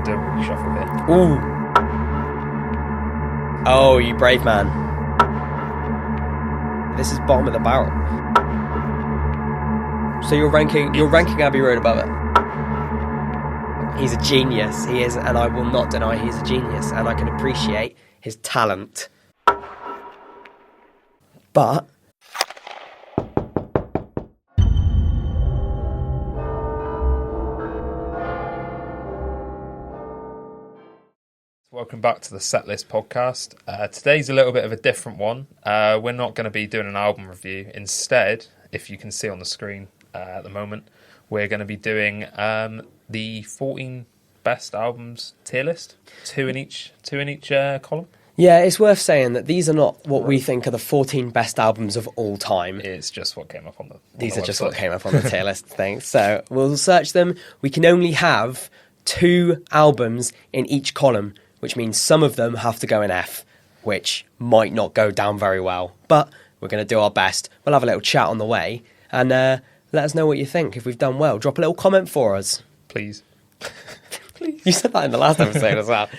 going to do a reshuffle here. Ooh. Oh, you brave man. This is bottom of the barrel. So you're ranking Abbey Road above it. He's a genius. He is, and I will not deny he's a genius, and I can appreciate his talent. But welcome back to the Setlist podcast. Today's a little bit of a different one. We're not going to be doing an album review. Instead, if you can see on the screen at the moment, we're going to be doing the 14 best albums tier list, two in each column. yeah, it's worth saying that these are not what we think are the 14 best albums of all time. It's just what came up on the These are just website. what came up on the tier list thing. So we'll search them. We can only have 2 albums in each column, which means some of them have to go in F, which might not go down very well. But we're going to do our best. We'll have a little chat on the way, and let us know what you think. If we've done well, drop a little comment for us. Please. Please. You said that in the last episode as well.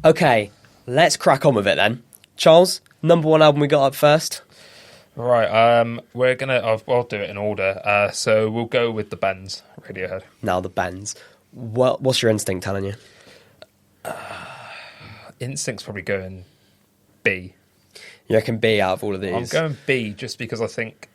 Okay, let's crack on with it then. Charles, number 1 album we got up first. Right, we're gonna. I'll do it in order. So we'll go with the Bends, Radiohead. Now the Bends. What's your instinct telling you? Instinct's probably going B. You reckon B out of all of these? I'm going B just because I think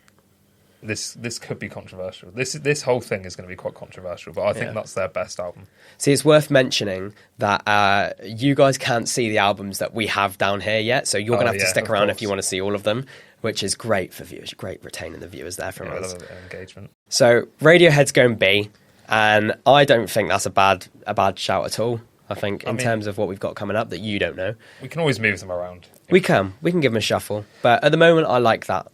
this could be controversial. This whole thing is going to be quite controversial, but I think that's their best album. See, it's worth mentioning that you guys can't see the albums that we have down here yet, so you're going to have to stick around if you want to see all of them, which is great for viewers. Great retaining the viewers there from us. A bit of engagement. So Radiohead's going B, and I don't think that's a bad shout at all. I think in terms of what we've got coming up that you don't know. We can always move them around. We can give them a shuffle, but at the moment I like that.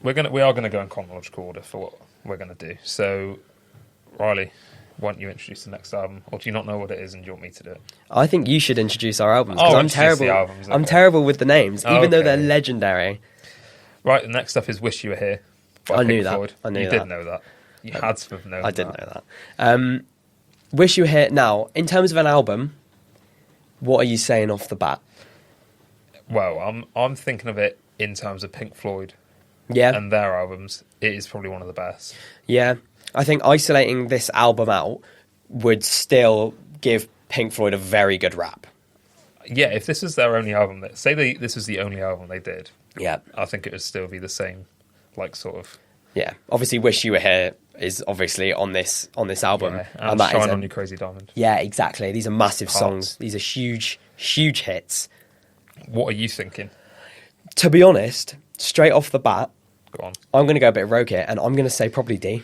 We are gonna go in chronological order for what we're gonna do. So, Riley, why don't you introduce the next album, or do you not know what it is and do you want me to do it? I think you should introduce our albums because I'm terrible. Albums, okay. I'm terrible with the names, even though they're legendary. Right, the next up is "Wish You Were Here." I knew that. You did know that. You had to have known that. I did know that. "Wish You Were Here." Now, in terms of an album, what are you saying off the bat? Well, I'm thinking of it in terms of Pink Floyd. Yeah. And their albums, it is probably one of the best. Yeah. I think isolating this album out would still give Pink Floyd a very good rap. Yeah, if this was their only album, this was the only album they did, yeah, I think it would still be the same, sort of. Yeah. Obviously, "Wish You Were Here" is obviously on this album. Yeah, and that "Shine on You Crazy Diamond." Yeah, exactly. These are massive songs. These are huge, huge hits. What are you thinking? To be honest, straight off the bat, go on. I'm going to go a bit rogue here, and I'm going to say probably D.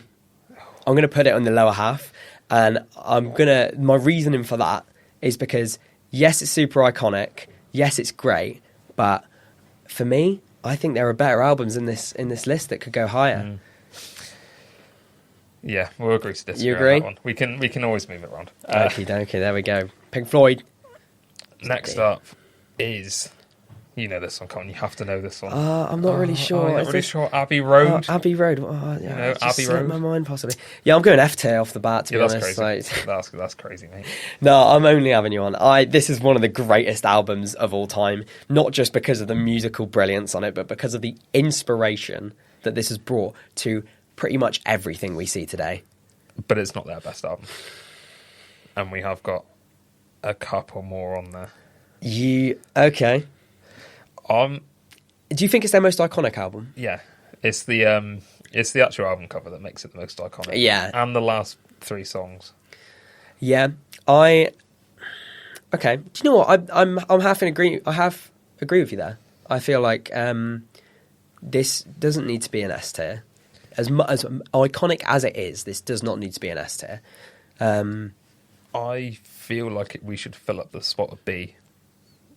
I'm going to put it on the lower half, and my reasoning for that is because, yes, it's super iconic, yes, it's great, but for me, I think there are better albums in this list that could go higher. Yeah, we'll agree to disagree. You agree? On that one. We can always move it around. Okie dokie, there we go. Pink Floyd. Next up is, you know this one, Colin. You have to know this one. I'm not really sure. I'm not really sure. Abbey Road. Abbey Road. Abbey Road. My mind possibly. Yeah, I'm going F tier off the bat. To be honest, crazy. That's crazy, mate. No, I'm only having you on. This is one of the greatest albums of all time. Not just because of the musical brilliance on it, but because of the inspiration that this has brought to pretty much everything we see today. But it's not their best album, and we have got a couple more on there. Okay? Do you think it's their most iconic album? Yeah, it's the actual album cover that makes it the most iconic. Yeah, and the last 3 songs. Yeah, okay. Do you know what? I'm half in agree. I half agree with you there. I feel like this doesn't need to be an S tier. As iconic as it is, this does not need to be an S tier. I feel like we should fill up the spot of B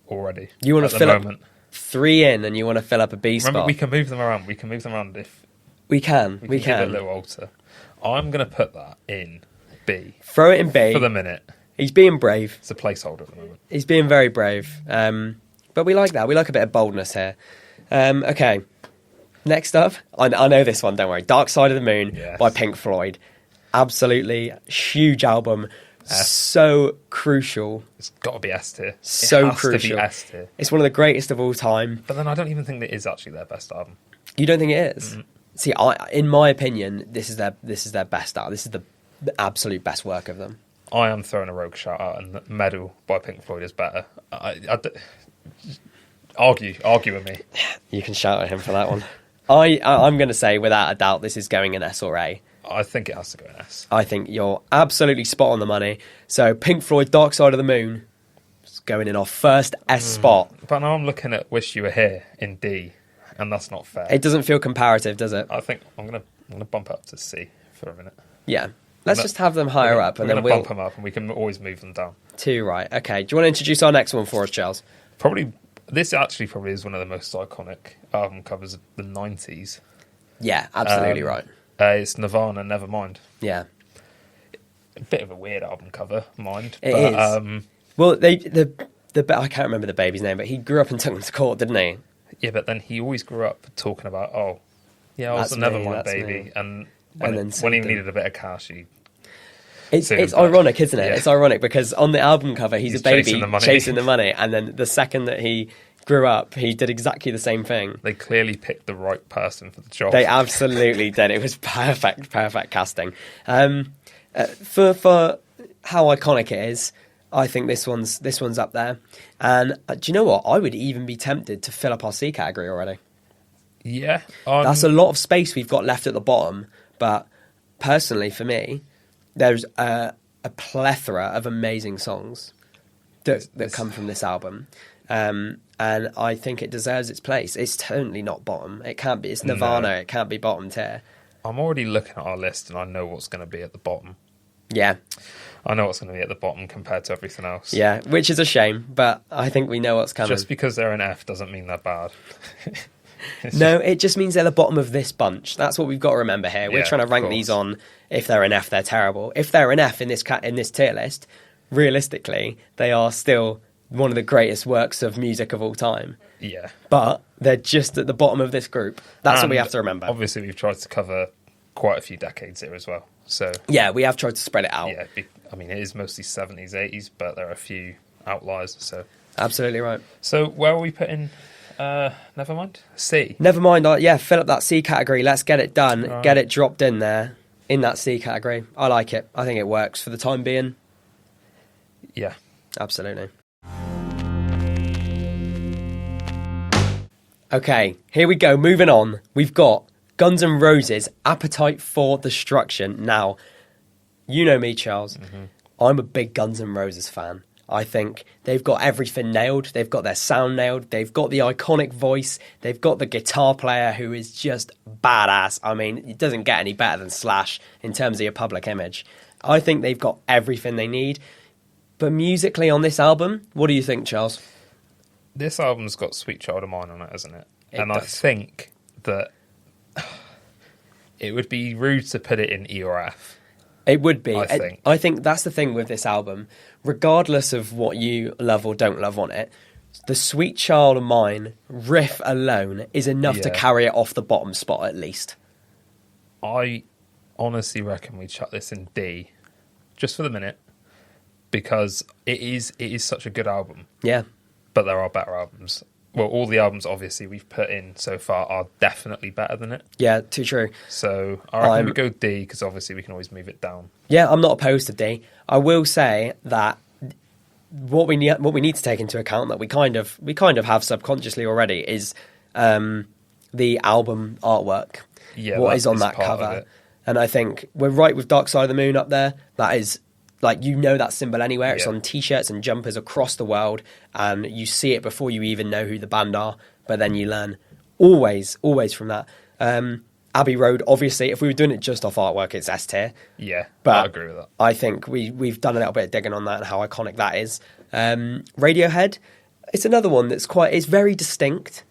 already. You want to fill up 3 in, and you want to fill up a B spot. Remember, we can move them around. We can move them around if we can. Give it a little alter. I'm going to put that in B. Throw it in B for the minute. He's being brave. It's a placeholder at the moment. He's being very brave. But we like that. We like a bit of boldness here. Okay. Next up, I know this one, don't worry. Dark Side of the Moon by Pink Floyd. Absolutely huge album. So crucial. It's got to be S tier. So it has crucial. to be S tier. It's one of the greatest of all time. But then I don't even think that is actually their best album. You don't think it is? See, in my opinion, this is their best album. This is the absolute best work of them. I am throwing a rogue shout out, and Medal by Pink Floyd is better. Argue with me. You can shout at him for that one. I'm going to say, without a doubt, this is going in S or A. I think it has to go in S. I think you're absolutely spot on the money. So Pink Floyd, Dark Side of the Moon, is going in our first S spot. But now I'm looking at Wish You Were Here in D, and that's not fair. It doesn't feel comparative, does it? I think I'm gonna bump it up to C for a minute. Yeah. Let's just have them higher up, and then we'll bump them up, and we can always move them down. Right. Okay. Do you want to introduce our next one for us, Charles? This actually probably is one of the most iconic album covers of the 90s. Yeah, absolutely right. It's Nirvana, Nevermind. Yeah. A bit of a weird album cover, mind. It is. Well, I can't remember the baby's name, but he grew up and took him to court, didn't he? Yeah, but then he always grew up talking about, I was a Nevermind baby. And when he needed a bit of cash, It's ironic, isn't it? Yeah. It's ironic because on the album cover, he's a baby chasing the money, and then the second that he grew up, he did exactly the same thing. They clearly picked the right person for the job. They absolutely did. It was perfect casting. For how iconic it is, I think this one's up there. And do you know what? I would even be tempted to fill up our C category already. Yeah, that's a lot of space we've got left at the bottom. But personally, for me, there's a plethora of amazing songs that come from this album. And I think it deserves its place. It's totally not bottom. It can't be. It's Nirvana. No. It can't be bottom tier. I'm already looking at our list and I know what's going to be at the bottom. Yeah. I know what's going to be at the bottom compared to everything else. Yeah, which is a shame, but I think we know what's coming. Just because they're an F doesn't mean they're bad. No, it just means they're the bottom of this bunch. That's what we've got to remember here. We're trying to rank these on if they're an F, they're terrible. If they're an F in this tier list, realistically, they are still one of the greatest works of music of all time. Yeah. But they're just at the bottom of this group. That's what we have to remember. Obviously, we've tried to cover quite a few decades here as well. So yeah, we have tried to spread it out. Yeah, I mean, it is mostly 70s, 80s, but there are a few outliers. So absolutely right. So where are we putting Nevermind? C. Nevermind, fill up that C category. Let's get it done. Right. Get it dropped in there, in that C category. I like it. I think it works for the time being. Yeah. Absolutely. Okay, here we go. Moving on. We've got Guns N' Roses, Appetite for Destruction. Now, you know me, Charles. Mm-hmm. I'm a big Guns N' Roses fan. I think they've got everything nailed. They've got their sound nailed. They've got the iconic voice. They've got the guitar player who is just badass. I mean, it doesn't get any better than Slash in terms of your public image. I think they've got everything they need. But musically on this album, what do you think, Charles? This album's got Sweet Child of Mine on it, hasn't it? And does. I think that it would be rude to put it in E or F. It would be. I think that's the thing with this album. Regardless of what you love or don't love on it, the Sweet Child of Mine riff alone is enough to carry it off the bottom spot at least. I honestly reckon we chuck this in D, just for the minute, because it is such a good album. Yeah. But there are better albums. Well, all the albums, obviously, we've put in so far are definitely better than it. Yeah, too true. So I reckon we go D, because obviously we can always move it down. Yeah, I'm not opposed to D. I will say that what we need to take into account that we kind of have subconsciously already is the album artwork. Yeah, what is on that cover. And I think we're right with Dark Side of the Moon up there. That is... Like, you know that symbol anywhere. It's on T-shirts and jumpers across the world, and you see it before you even know who the band are, but then you learn always from that. Abbey Road, obviously, if we were doing it just off artwork, it's S tier. Yeah, but I agree with that. I think we've done a little bit of digging on that and how iconic that is. Radiohead, it's another one that's it's very distinct.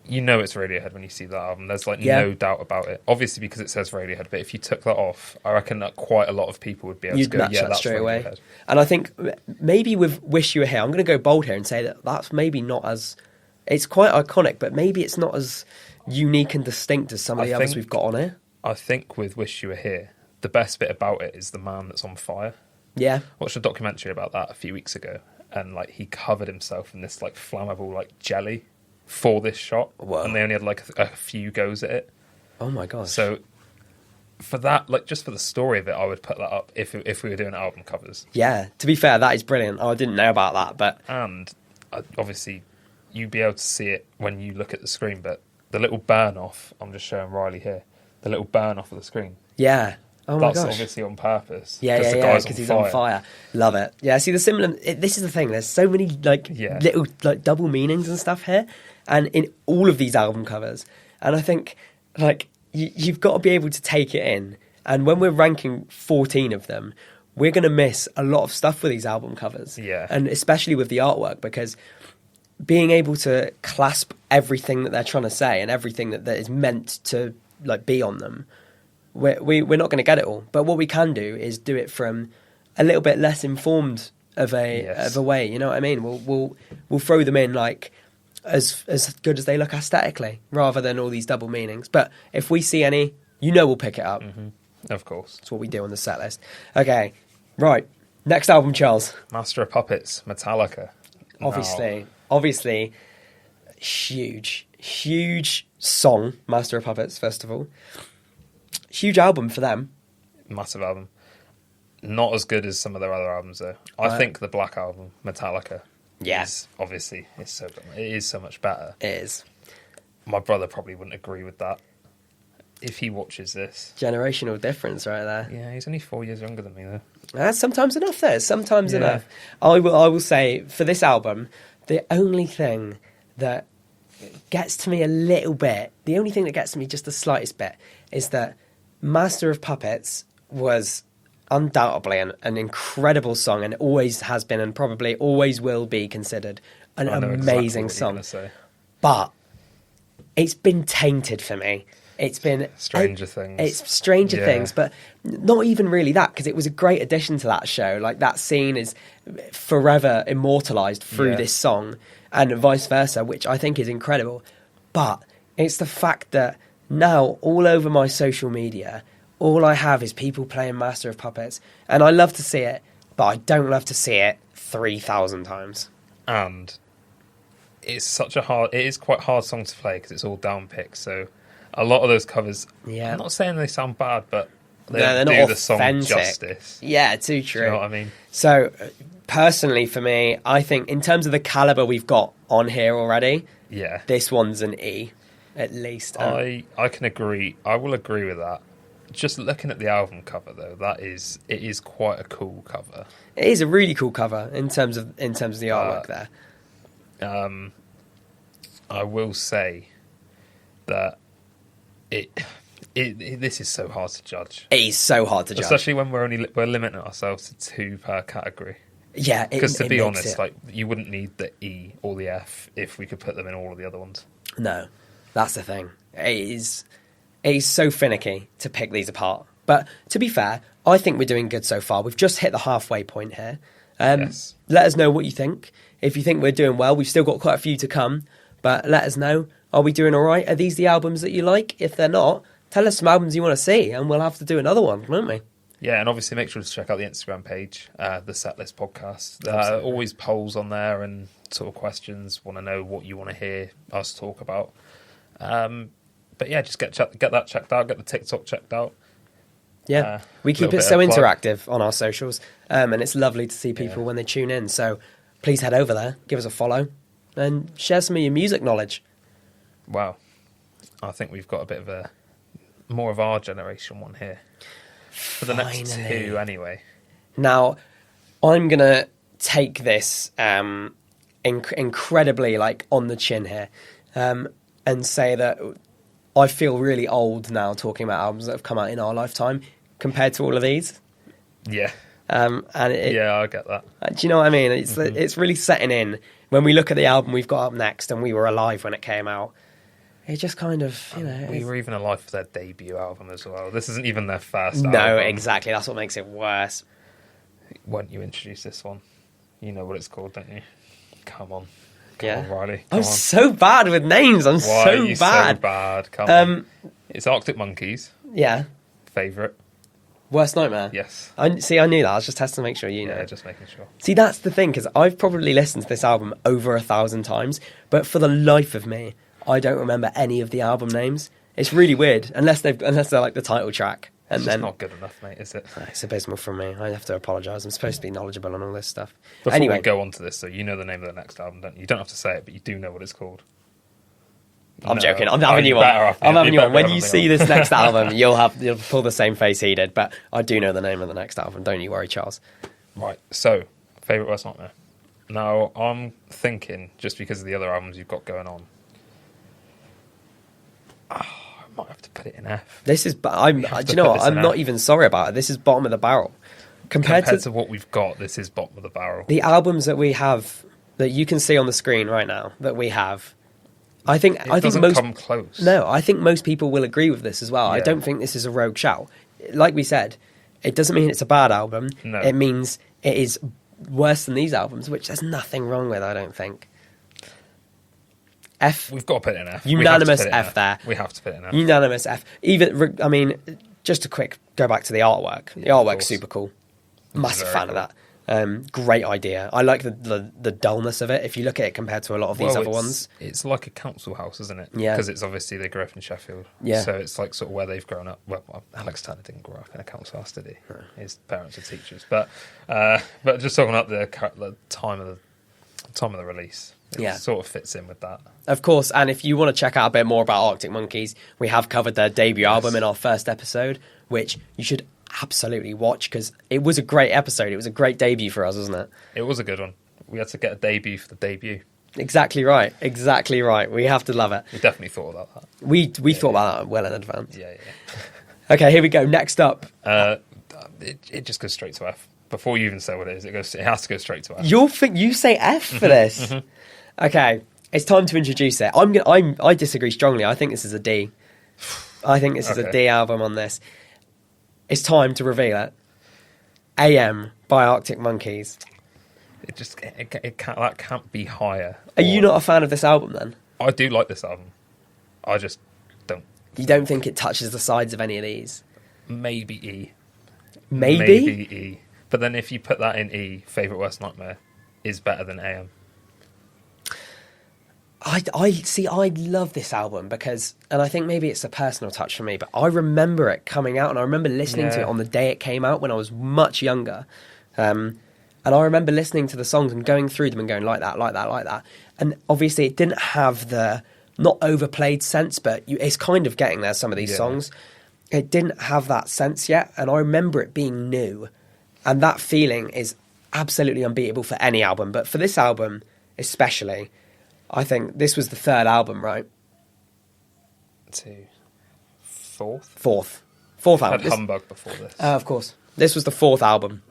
You know it's Radiohead when you see that album. There's no doubt about it. Obviously because it says Radiohead, but if you took that off, I reckon that quite a lot of people would be able to go, that's straight away. Radiohead. And I think maybe with Wish You Were Here, I'm going to go bold here and say that's maybe not as... It's quite iconic, but maybe it's not as unique and distinct as some of the others we've got on here. I think with Wish You Were Here, the best bit about it is the man that's on fire. Yeah. I watched a documentary about that a few weeks ago, and like he covered himself in this like flammable like jelly for this shot. Whoa. And they only had like a few goes at it. Oh my gosh. So for that, like just for the story of it, I would put that up if we were doing album covers. Yeah, to be fair, that is brilliant. I didn't know about that, but And obviously you'd be able to see it when you look at the screen, but the little burn off, I'm just showing Riley here, the little burn off of the screen. yeah. Oh my That's gosh. obviously on purpose. Yeah, the yeah, guy's because he's on fire. Love it. Yeah, see, this is the thing. There's so many little like double meanings and stuff here, and in all of these album covers. And I think like you've got to be able to take it in. And when we're ranking 14 of them, we're going to miss a lot of stuff with these album covers. Yeah, and especially with the artwork, because being able to clasp everything that they're trying to say and everything that is meant to like be on them. We're not going to get it all, but what we can do is do it from a little bit less informed of a way. You know what I mean? We'll throw them in like as good as they look aesthetically, rather than all these double meanings. But if we see any, we'll pick it up. Mm-hmm. Of course, that's what we do on the set list. Okay, right. Next album, Charles. Master of Puppets, Metallica. Obviously, huge song. Master of Puppets, first of all. Huge album for them. Massive album. Not as good as some of their other albums, though. I think the Black Album, Metallica, is obviously it is so much better. It is. My brother probably wouldn't agree with that if he watches this. Generational difference right there. Yeah, he's only 4 years younger than me, though. That's sometimes enough, though. Sometimes enough. I will say, for this album, the only thing that gets to me a little bit, the only thing that gets to me just the slightest bit, is that Master of Puppets was undoubtedly an incredible song, and always has been and probably always will be considered an amazing song. But it's been tainted for me. It's been Stranger Things. It's Stranger Things, but not even really that, because it was a great addition to that show. Like, that scene is forever immortalised through this song, and vice versa, which I think is incredible. But it's the fact that now, all over my social media, all I have is people playing Master of Puppets. And I love to see it, but I don't love to see it 3,000 times. And it is quite a hard song to play because it's all down picks. So a lot of those covers, I'm not saying they sound bad, but they don't do the song justice. Yeah, too true. Do you know what I mean? So personally for me, I think in terms of the calibre we've got on here already, this one's an E. At least. I can agree. I will agree with that. Just looking at the album cover, though, it is quite a cool cover. It is a really cool cover in terms of the artwork there. I will say that this is so hard to judge. It is so hard to judge, especially when we're limiting ourselves to 2 per category. Yeah, because to be honest, like you wouldn't need the E or the F if we could put them in all of the other ones. No. That's the thing. It is so finicky to pick these apart. But to be fair, I think we're doing good so far. We've just hit the halfway point here. Let us know what you think. If you think we're doing well, we've still got quite a few to come. But let us know. Are we doing all right? Are these the albums that you like? If they're not, tell us some albums you want to see, and we'll have to do another one, won't we? Yeah, and obviously make sure to check out the Instagram page, the Setlist Podcast. There are always polls on there and sort of questions. Want to know what you want to hear us talk about. But yeah, just get that checked out, get the TikTok checked out. Yeah, we keep it so interactive on our socials, and it's lovely to see people when they tune in. So please head over there, give us a follow, and share some of your music knowledge. Wow, I think we've got a bit of more of our generation one here for the next 2 anyway. Now, I'm gonna take this incredibly like on the chin here. And say that I feel really old now talking about albums that have come out in our lifetime compared to all of these. Yeah. I get that. Do you know what I mean? It's really setting in. When we look at the album we've got up next, and we were alive when it came out, it just kind of, we were even alive for their debut album as well. This isn't even their first album. No, exactly. That's what makes it worse. Why don't you introduce this one? You know what it's called, don't you? Come on. Come on, Riley. I'm so bad with names. Why are you so bad? Come on. It's Arctic Monkeys. Yeah. Favourite. Worst Nightmare? Yes. I knew that. I was just testing to make sure you know. Yeah, just making sure. See, that's the thing, because I've probably listened to this album over 1,000 times, but for the life of me, I don't remember any of the album names. It's really weird, unless they're like the title track. And It's then just not good enough, mate, is it? It's abysmal from me. I have to apologise. I'm supposed to be knowledgeable on all this stuff. Before Anyway, we go on to this, so you know the name of the next album, don't you? You don't have to say it, but you do know what it's called. I'm No. joking. I'm Oh, having you on. better off, I'm yeah. having you on. When better you have see me on. this next album, you'll pull the same face he did. But I do know the name of the next album. Don't you worry, Charles. Right, so, favourite Worst Nightmare. Now, I'm thinking, just because of the other albums you've got going on, I might have to put it in F. This is. Do you know what? I'm not even sorry about it. This is bottom of the barrel Compared to what we've got, this is bottom of the barrel. the albums that we have that you can see on the screen right now that we have. I think Doesn't most come close. No, I think most people will agree with this as well. I Yeah. don't think this is a rogue shout. Like we said, it doesn't mean it's a bad album. No. It means it is worse than these albums, which there's nothing wrong with, I don't think. F. We've got to put it in F. Unanimous We have to put it in F there. We have to put it in F. Unanimous F. Just a quick go back to the artwork. The Yeah, of artwork's course. super cool. Massive Very fan of that. Great idea. I like the dullness of it. If you look at it compared to a lot of these other ones. It's like a council house, isn't it? Yeah. Because it's obviously they grew up in Sheffield. Yeah. So it's like sort of where they've grown up. Well, Alex Turner didn't grow up in a council house, did he? No. His parents are teachers. But just talking about the time of the release, it Yeah. sort of fits in with that. Of course, and if you want to check out a bit more about Arctic Monkeys, we have covered their debut album in our first episode, which you should absolutely watch because it was a great episode. It was a great debut for us, wasn't it? It was a good one. We had to get a debut for the debut. Exactly right. Exactly right. We have to love it. We definitely thought about that. We thought about that well in advance. Yeah. Okay, here we go. Next up, It just goes straight to F. Before you even say what it is, it has to go straight to F. you say F for this. Okay, it's time to introduce it. I disagree strongly. I think this is a D. I think this is a Okay. D album on this. It's time to reveal it. AM by Arctic Monkeys. It can't, that can't be higher. Are you not a fan of this album then? I do like this album. I just don't. You don't think it touches the sides of any of these? Maybe E. Maybe? E. But then if you put that in E, Favourite Worst Nightmare is better than AM. I see. I love this album because, and I think maybe it's a personal touch for me, but I remember it coming out, and I remember listening to Yeah. it on the day it came out when I was much younger, and I remember listening to the songs and going through them and going like that, like that, like that, and obviously it didn't have the not overplayed sense, but it's kind of getting there. Some of these Yeah. songs, it didn't have that sense yet, and I remember it being new, and that feeling is absolutely unbeatable for any album, but for this album especially. I think this was the third album, right? Fourth Had album. Humbug before this. Of course. This was the fourth album.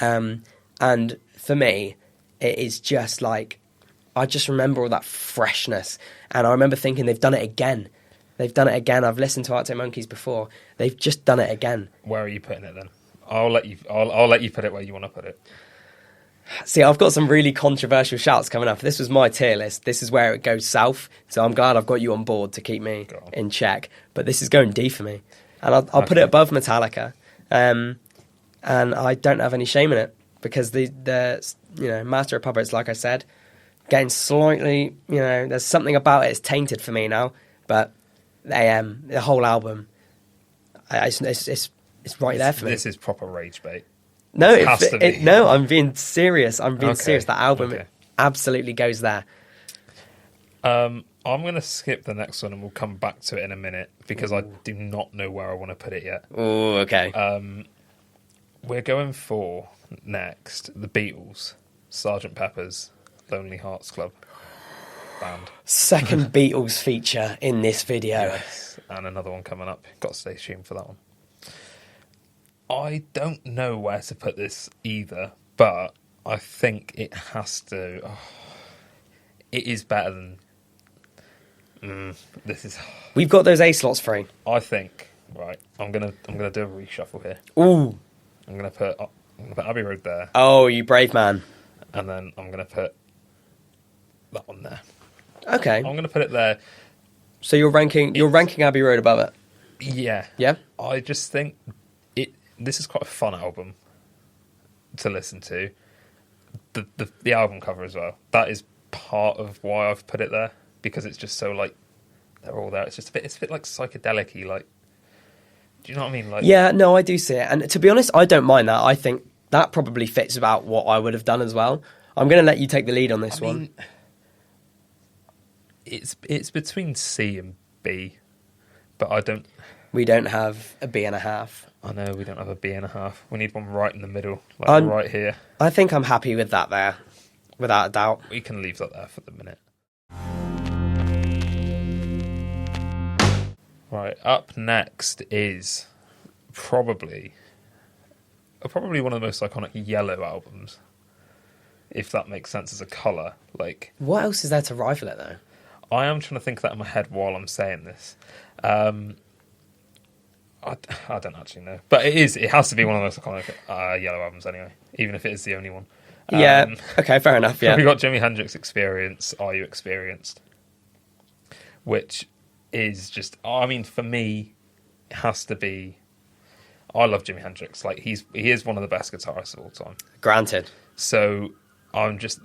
And for me, it is just like, I just remember all that freshness. And I remember thinking they've done it again. They've done it again. I've listened to Arctic Monkeys before. They've just done it again. Where are you putting it then? I'll let you put it where you want to put it. See, I've got some really controversial shouts coming up. This was my tier list. This is where it goes south. So I'm glad I've got you on board to keep me Go on. in check. But this is going D for me. And I'll put it above Metallica. And I don't have any shame in it. Because the Master of Puppets, like I said, getting slightly, there's something about it. It's tainted for me now. But the whole album, it's right there for me. This is proper rage bait. No, Has to be. no, I'm being serious. I'm being Okay, serious. That album okay. absolutely goes there. I'm going to skip the next one and we'll come back to it in a minute because I do not know where I want to put it yet. Oh, okay. We're going for next the Beatles, Sgt. Pepper's Lonely Hearts Club Band. Second Beatles feature in this video. Yes, and another one coming up. Got to stay tuned for that one. I don't know where to put this either, but I think it has to. It is better than. This is. We've got those A slots free. I think right. I'm gonna do a reshuffle here. Ooh. I'm gonna put Abbey Road there, Oh, you brave man. and then I'm gonna put that one there. Okay. I'm gonna put it there. So you're ranking Abbey Road above it. Yeah. Yeah? I just think this is quite a fun album to listen to. The album cover as well. That is part of why I've put it there, because it's just so like they're all there. It's just it's a bit like psychedelic-y, like. Do you know what I mean? Like, yeah, no, I do see it, and to be honest, I don't mind that. I think that probably fits about what I would have done as well. I'm going to let you take the lead on this one. It's between C and B, but I don't. We don't have a B and a half. I know we don't have a B and a half. We need one right in the middle, like right here. I think I'm happy with that there, without a doubt. We can leave that there for the minute. Right, up next is probably one of the most iconic Yellow albums, if that makes sense as a colour. Like, what else is there to rival it though? I am trying to think of that in my head while I'm saying this. I don't actually know, but it has to be one of the most iconic Yellow albums anyway, even if it is the only one. Yeah. Okay. Fair enough. Yeah. We got Jimi Hendrix Experience. Are You Experienced? Which is just, I mean, for me, it has to be. I love Jimi Hendrix. Like he is one of the best guitarists of all time. Granted. So I'm just.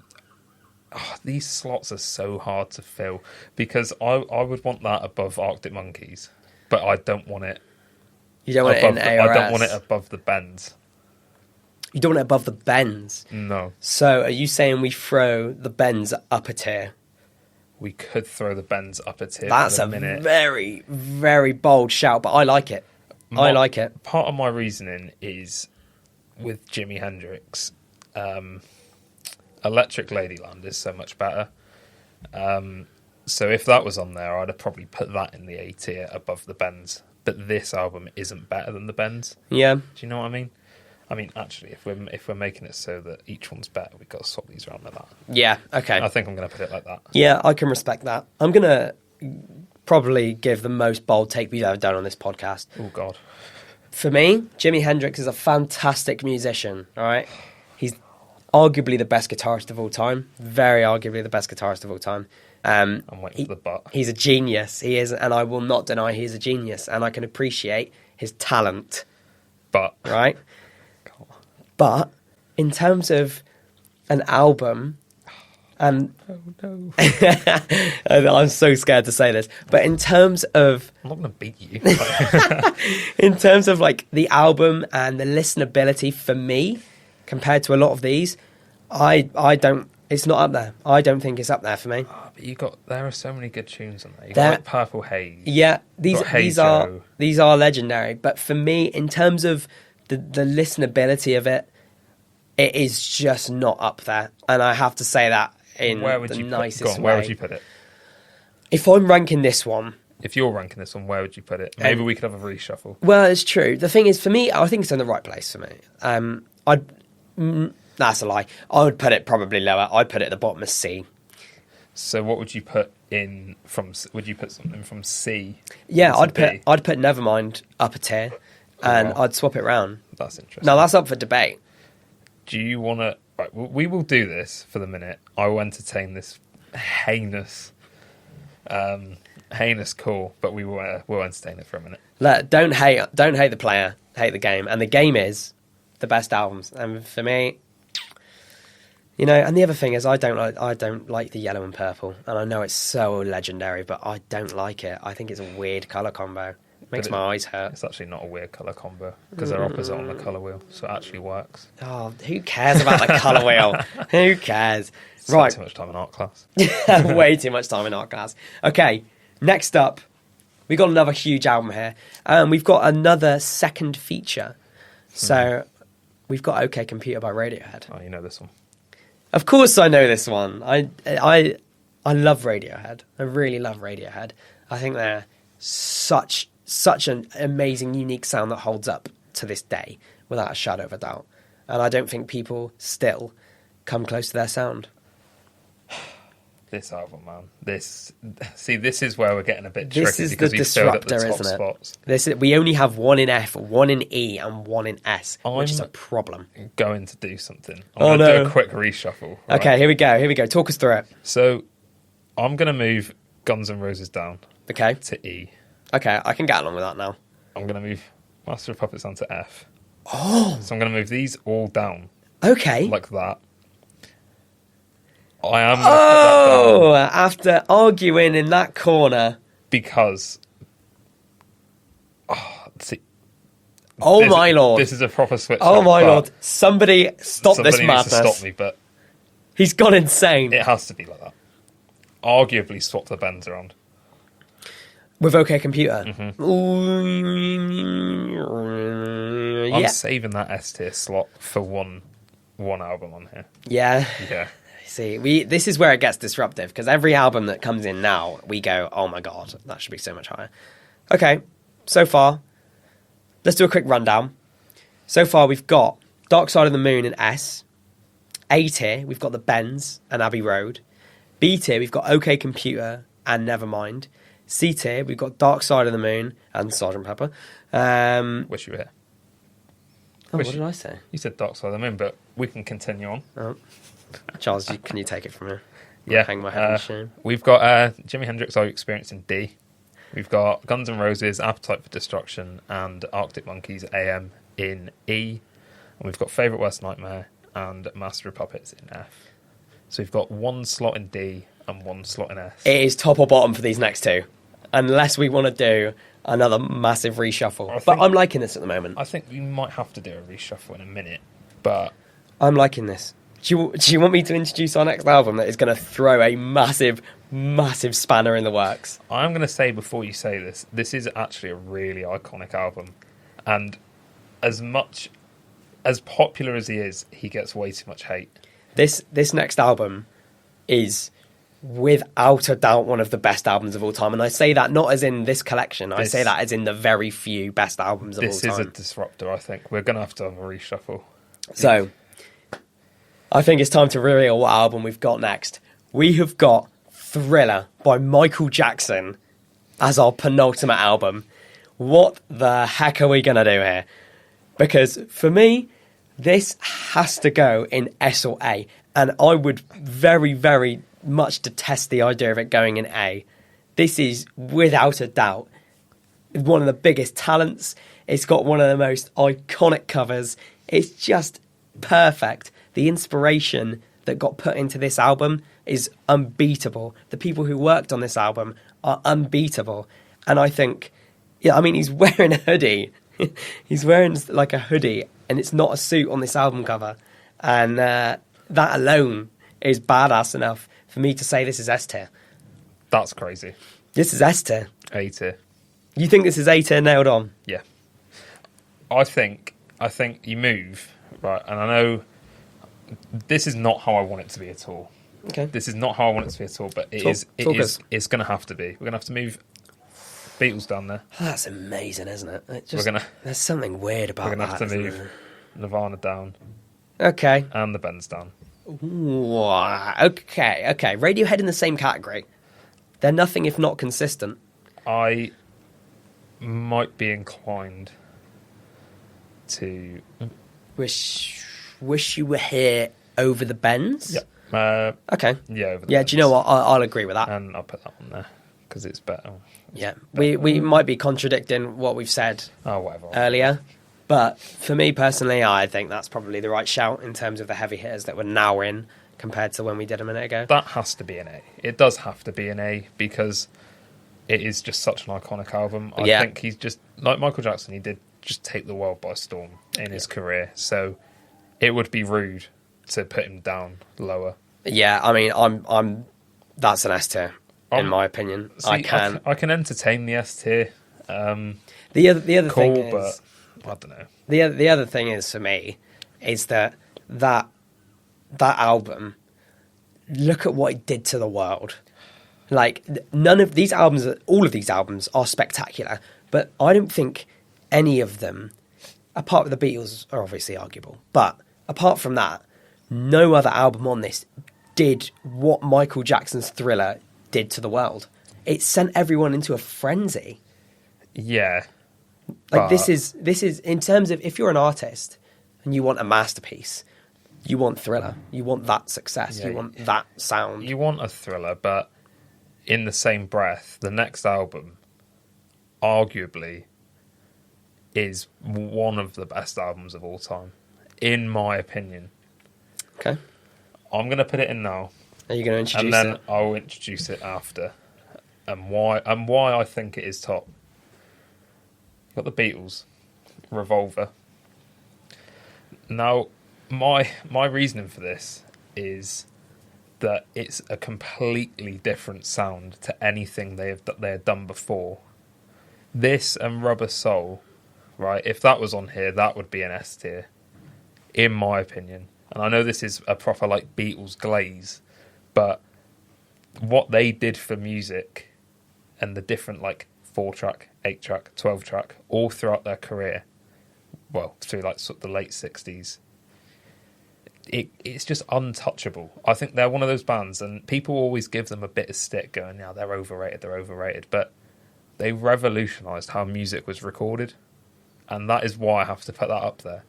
These slots are so hard to fill, because I would want that above Arctic Monkeys, but I don't want it. You don't want it in ARS. I don't want it above the bends. You don't want it above the bends? No. So are you saying we throw the bends up a tier? We could throw the bends up a tier. That's for a minute. very, very bold shout, but I like it. I like it. Part of my reasoning is with Jimi Hendrix, Electric Ladyland is so much better. So if that was on there, I'd have probably put that in the A tier above the bends. But this album isn't better than the bends. Yeah. Do you know what I mean? I mean, actually, if we're making it so that each one's better, we've got to swap these around like that. Yeah, okay. I think I'm going to put it like that. Yeah, I can respect that. I'm going to probably give the most bold take we've ever done on this podcast. Oh, God. For me, Jimi Hendrix is a fantastic musician, all right? He's arguably the best guitarist of all time. Very arguably the best guitarist of all time. I'm waiting for the but. He's a genius. He is, and I will not deny he is a genius, and I can appreciate his talent. But. Right? But in terms of an album, and oh no, I'm so scared to say this, but in terms of, I'm not going to beat you. in terms of like the album and the listenability for me, compared to a lot of these, I don't. It's not up there. I don't think it's up there for me. Oh, but there are so many good tunes on there. You got like Purple Haze. Yeah, these are legendary. But for me, in terms of the listenability of it, it is just not up there, and I have to say that in the nicest way. Where would you put it? If I'm ranking this one, if you're ranking this one, where would you put it? Maybe we could have a reshuffle. Well, it's true. The thing is, for me, I think it's in the right place for me. That's a lie. I would put it probably lower. I'd put it at the bottom of C. So what would you put in from? Would you put something from C? Yeah, I'd put Nevermind up a tier, and I'd swap it round. That's interesting. Now that's up for debate. Do you want to? Right, we will do this for the minute. I will entertain this heinous call, but we'll entertain it for a minute. Don't hate the player, hate the game, and the game is the best albums. And for me, you know, and the other thing is, I don't like the yellow and purple, and I know it's so legendary, but I don't like it. I think it's a weird color combo. Makes my eyes hurt. It's actually not a weird colour combo because they're opposite on the colour wheel, so it actually works. Oh, who cares about the colour wheel? Who cares? Right. Too much time in art class. Way too much time in art class. Okay, next up, we got another huge album here, and we've got another second feature. So we've got OK Computer by Radiohead. Oh, you know this one. Of course, I know this one. I love Radiohead. I really love Radiohead. I think they're such an amazing, unique sound that holds up to this day, without a shadow of a doubt. And I don't think people still come close to their sound. This album, man. This is where we're getting a bit tricky. This is because the we've filled up disruptor, the top isn't it? spots. We only have one in F, one in E, and one in S, which is a problem. Going to do something. I'm going to do a quick reshuffle. Right? Okay, here we go. Talk us through it. So, I'm going to move Guns N' Roses down. Okay. To E. Okay, I can get along with that now. I'm going to move Master of Puppets down to F. Oh, So I'm going to move these all down okay. like that. I am going to put that down Oh, after arguing in that corner. because... see, Oh, my lord. This is a proper switch. Oh, up, my but lord. Somebody stop this somebody needs to madness. stop me, but He's gone insane. it has to be like that. Arguably swap the bends around. With OK Computer. Mm-hmm. Ooh, I'm yeah. saving that S tier slot for one album on here. Yeah. Yeah. See, this is where it gets disruptive, because every album that comes in now, we go, oh my god, that should be so much higher. Okay, so far, let's do a quick rundown. So far, we've got Dark Side of the Moon and S. A tier, we've got the Bends and Abbey Road. B tier, we've got OK Computer and Nevermind. C tier, we've got Dark Side of the Moon and Sgt. Pepper. Wish you were here. What did I say? You said Dark Side of the Moon, but we can continue on. Oh. Charles, can you take it from here? Yeah. Hang my head in shame. We've got Jimi Hendrix, Are You Experiencing D. We've got Guns N' Roses, Appetite for Destruction, and Arctic Monkeys, AM in E. And we've got Favourite Worst Nightmare and Master of Puppets in F. So we've got one slot in D and one slot in S. It is top or bottom for these next two, unless we want to do another massive reshuffle. But I'm liking this at the moment. I think we might have to do a reshuffle in a minute, but I'm liking this. Do you want me to introduce our next album that is going to throw a massive, massive spanner in the works? I'm going to say before you say this is actually a really iconic album. And as popular as he is, he gets way too much hate. This next album is without a doubt one of the best albums of all time. And I say that not as in this collection. I say that as in the very few best albums of all time. This is a disruptor, I think. We're going to have a reshuffle. So, I think it's time to reveal what album we've got next. We have got Thriller by Michael Jackson as our penultimate album. What the heck are we going to do here? Because for me, this has to go in S or A. And I would very, very much detest the idea of it going in A. This is, without a doubt, one of the biggest talents. It's got one of the most iconic covers. It's just perfect. The inspiration that got put into this album is unbeatable. The people who worked on this album are unbeatable. And I think, he's wearing a hoodie. He's wearing like a hoodie, and it's not a suit on this album cover. And that alone is badass enough for me to say this is S tier. That's crazy. This is S tier. A tier. You think this is A tier nailed on? Yeah. I think you move, right, and I know this is not how I want it to be at all. Okay. This is not how I want it to be at all, but it's going to have to be. We're going to have to move Beatles down there. That's amazing, isn't it? There's something weird about that. We're going to have to move Nirvana down. Okay. And the Bends down. Ooh, okay. Radiohead in the same category. They're nothing if not consistent. I might be inclined to... Wish you were here over the Bends? Yeah. Okay. Yeah, over the Yeah, Bends. do you know what? I'll agree with that. And I'll put that one there, because it's better. Yeah. We might be contradicting what we've said whatever. earlier. But for me personally, I think that's probably the right shout in terms of the heavy hitters that we're now in compared to when we did a minute ago. That has to be an A. It does have to be an A, because it is just such an iconic album. I think he's just, like Michael Jackson, he did just take the world by storm in his career. So it would be rude to put him down lower. Yeah, I'm that's an S tier in my opinion. See, I can entertain the S tier. The other cool, thing is, but I don't know. The other thing is for me is that album. Look at what it did to the world. Like none of these albums, all of these albums are spectacular, but I don't think any of them, apart from the Beatles, are obviously arguable. But apart from that, no other album on this did what Michael Jackson's Thriller did to the world. It sent everyone into a frenzy. Yeah. Like this is in terms of, if you're an artist and you want a masterpiece, you want Thriller. You want that success. You want that sound. You want a Thriller, but in the same breath, the next album, arguably, is one of the best albums of all time, in my opinion. Okay. I'm going to put it in now. Are you going to introduce and then it? I'll introduce it after, and why I think it is top. Got the Beatles, Revolver. Now, my reasoning for this is that it's a completely different sound to anything they had done before. This and Rubber Soul, right? If that was on here, that would be an S tier, in my opinion. And I know this is a proper like Beatles glaze, but what they did for music and the different like 4-track, 8-track, 12-track all throughout their career, well, through like sort of the late 60s, it's just untouchable. I think they're one of those bands, and people always give them a bit of stick going, yeah, they're overrated, but they revolutionised how music was recorded, and that is why I have to put that up there.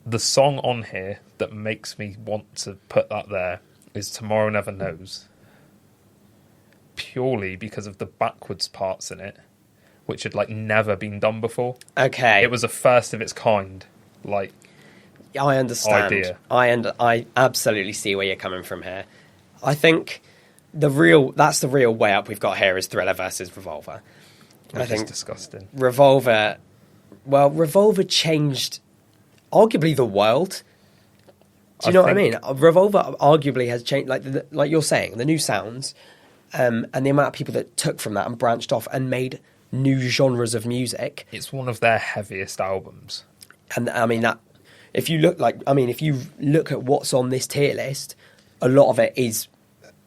The song on here that makes me want to put that there is Tomorrow Never Knows, purely because of the backwards parts in it, which had like never been done before. Okay. It was a first of its kind, like, I understand. idea. I absolutely see where you're coming from here. I think that's the real way up we've got here is Thriller versus Revolver. Which is disgusting. Revolver changed arguably the world. Do you know what I mean? Revolver arguably has changed, like you're saying, the new sounds, and the amount of people that took from that and branched off and made new genres of music. It's one of their heaviest albums. And I mean that. If you look at what's on this tier list, a lot of it is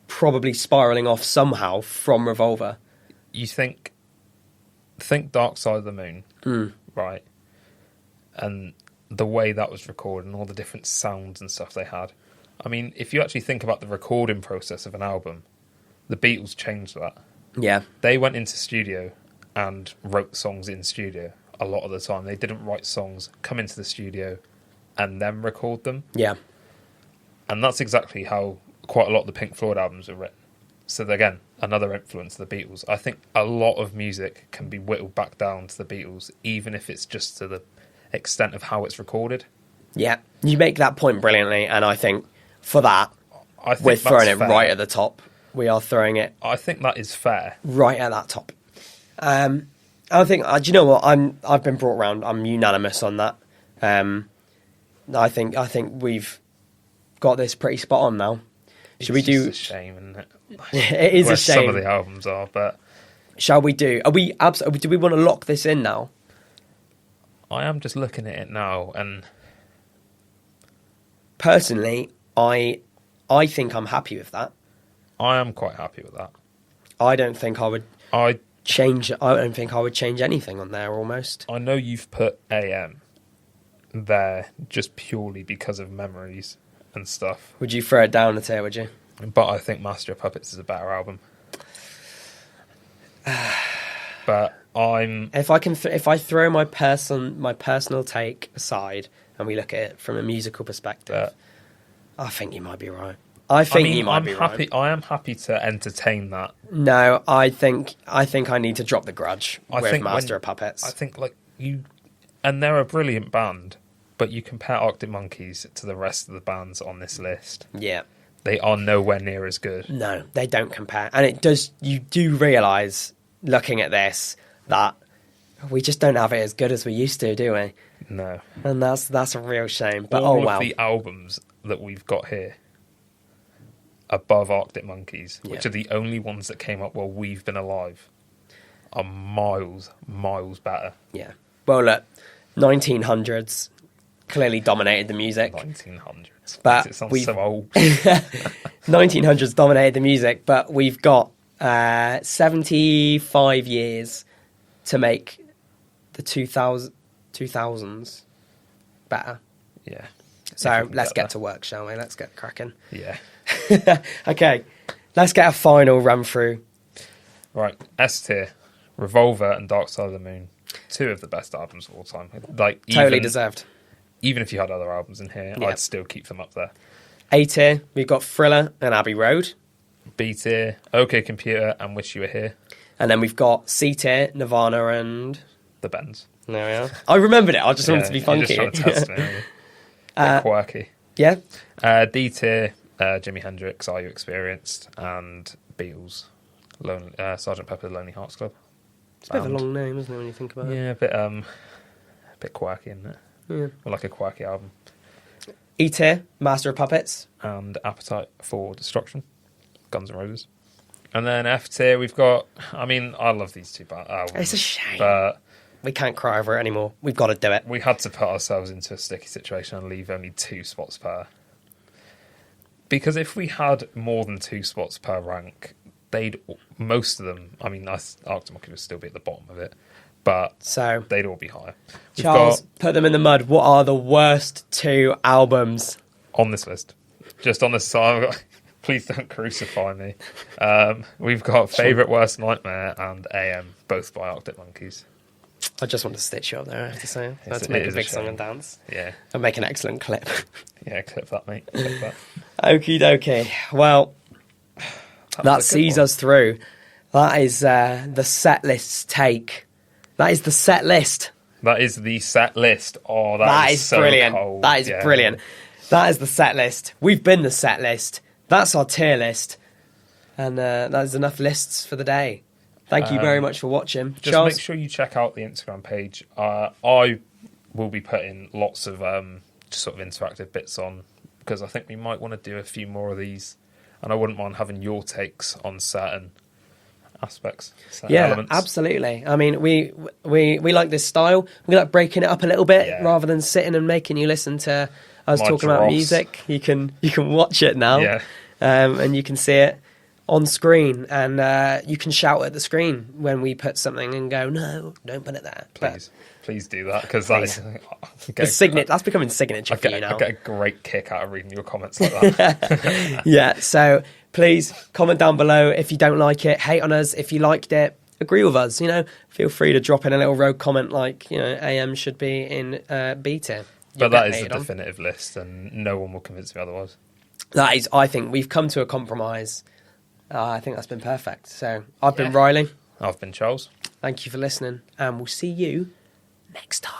probably spiraling off somehow from Revolver. You think Dark Side of the Moon, right? And the way that was recorded and all the different sounds and stuff they had. I mean, if you actually think about the recording process of an album, the Beatles changed that. Yeah. They went into studio and wrote songs in studio a lot of the time. They didn't write songs, come into the studio, and then record them. Yeah. And that's exactly how quite a lot of the Pink Floyd albums are written. So again, another influence of the Beatles. I think a lot of music can be whittled back down to the Beatles, even if it's just to the extent of how it's recorded. Yeah. You make that point brilliantly, and I think for that, we're throwing it right at the top. We are throwing it. I think that is fair. Right at that top. I think, do you know what? I've been brought round. I'm unanimous on that. I think we've got this pretty spot on now. Should we do? It's a shame, isn't it? It is a shame. Some of the albums are, but shall we do? Do we want to lock this in now? I am just looking at it now, and personally, I think I'm happy with that. I am quite happy with that. I don't think I would change. I don't think I would change anything on there. Almost. I know you've put AM there just purely because of memories and stuff. Would you throw it down a tier? Would you? But I think Master of Puppets is a better album. But if I throw my personal take aside and we look at it from a musical perspective, I think you might be right. I am happy to entertain that. No, I think I need to drop the grudge with Master of Puppets. I think and they're a brilliant band, but you compare Arctic Monkeys to the rest of the bands on this list. Yeah. They are nowhere near as good. No, they don't compare. And you do realise, looking at this, that we just don't have it as good as we used to, do we? No. And that's a real shame. But all of the albums that we've got here above Arctic Monkeys, which are the only ones that came up while we've been alive, are miles better. Yeah. Well, look, 1900s clearly dominated the music. 1900s. But it sounds so old. 1900s dominated the music, but we've got 75 years to make the 2000s better. Yeah. So let's get to work, shall we? Let's get cracking. Yeah. Okay, let's get a final run through. Right, S tier, Revolver and Dark Side of the Moon, two of the best albums of all time. Totally deserved. Even if you had other albums in here, I'd still keep them up there. A tier, we've got Thriller and Abbey Road. B tier, OK Computer and Wish You Were Here. And then we've got C tier, Nirvana and The Bends. There we are. I remembered it. I just wanted to be You're funky. just trying to test me. Bit quirky. Yeah. D tier, Jimi Hendrix, Are You Experienced, and Beatles, Sgt. Pepper's Lonely Hearts Club. It's a bit of a long name, isn't it, when you think about it? Yeah, a bit quirky, isn't it? Yeah. Well, like a quirky album. E tier, Master of Puppets. And Appetite for Destruction, Guns N' Roses. And then F tier, we've got, I love these two albums. It's a shame. But we can't cry over it anymore. We've got to do it. we had to put ourselves into a sticky situation and leave only 2 spots per. Because if we had more than 2 spots per rank, most of them, Arctic Monkey would still be at the bottom of it, but So, they'd all be higher. We've Charles, got put them in the mud. What are the worst 2 albums? on this list, just on this side, please don't crucify me. We've got Favourite Worst Nightmare and AM, both by Arctic Monkeys. I just want to stitch you up there, I have to say. Yes, To it make a is a big song shame. and dance. Yeah, And make an excellent clip. yeah, clip that, mate. Clip that. Okie dokie. Well, that was a good sees one. us through. That is the set list's take. That is the set list. That is the set list. Oh, That is is so brilliant. cold. That is Yeah. brilliant. That is the set list. We've been the set list. That's our tier list. And that is enough lists for the day. Thank you very much for watching. Just Charles? make sure you check out the Instagram page. I will be putting lots of just sort of interactive bits on, because I think we might want to do a few more of these, and I wouldn't mind having your takes on certain aspects, certain elements. Absolutely. We like this style. We like breaking it up a little bit Yeah. rather than sitting and making you listen to us My talking about dross. music. You can watch it now, Yeah. and you can see it on screen, and you can shout at the screen when we put something and go, "No, don't put it there." But Please do that, because that is that's becoming signature for you now. I get a great kick out of reading your comments like that. Yeah, so please comment down below if you don't like it, hate on us. If you liked it, agree with us. Feel free to drop in a little rogue comment like, AM should be in B tier. But that is the definitive list, and no one will convince me otherwise. That is, I think we've come to a compromise. I think that's been perfect. So I've been Riley. I've been Charles. Thank you for listening, and we'll see you next time.